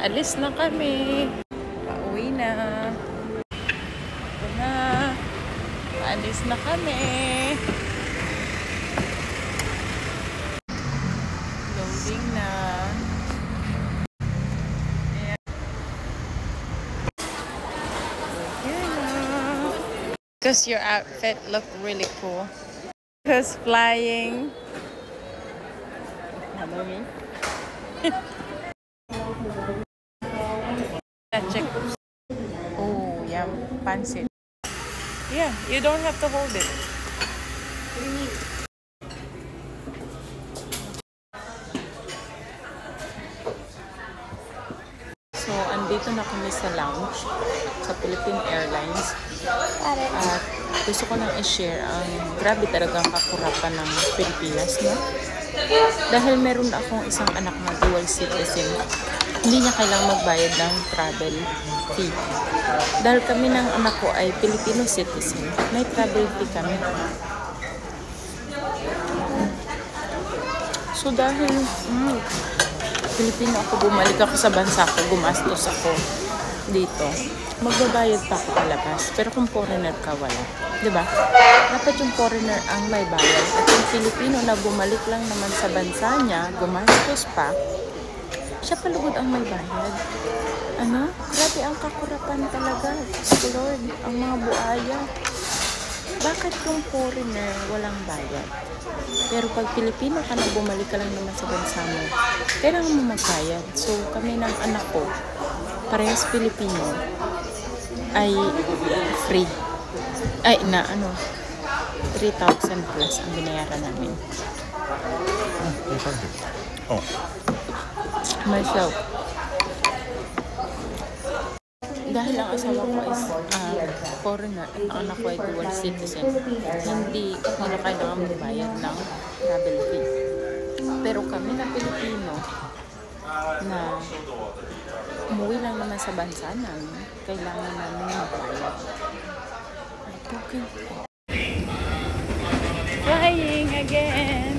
Alis na kami. Pauwi na. Ito na. Alis na kami. Loading na. Because your outfit looked really cool. Because flying. Check. Oh, yeah, pansit. Yeah, you don't have to hold it. What do you mean? So, andito na kami sa lounge sa Philippine Airlines. At gusto ko lang i-share ang grabe talagang kakurapan ng Pilipinas, no? Dahil meron akong isang anak na dual citizen, hindi niya kailangang magbayad ng travel fee. Dahil kami ng anak ko ay Filipino citizen, may travel fee kami. So dahil Filipino ako, bumalik ako sa bansa ko, gumastos ako dito, magbabayad pa ako palabas. Pero kung foreigner ka, wala. Diba? Dapat yung foreigner ang may bayad. At yung Filipino na bumalik lang naman sa bansa niya, gumastos pa, siya palugod ang may bayad. Ano? Grabe ang kakurapan talaga. Lord, ang mga buaya. Bakit yung foreigner walang bayad? Pero pag Pilipino ka na, bumalik ka lang naman sa bansa mo, kailangan mo magbayad. So, kami ng anak ko, parehas Pilipino, ay free. Ay, 3,000 plus ang binayaran namin. Oh. Myself. Dahil ang asawa ko is foreigner at ang anak ko ay dual citizen, hindi nila kailangan magbayad ng travel fee. Pero kami na Pilipino na umuwi lang naman sa bansa namin, kailangan namin magbayad. Okay. Flying again!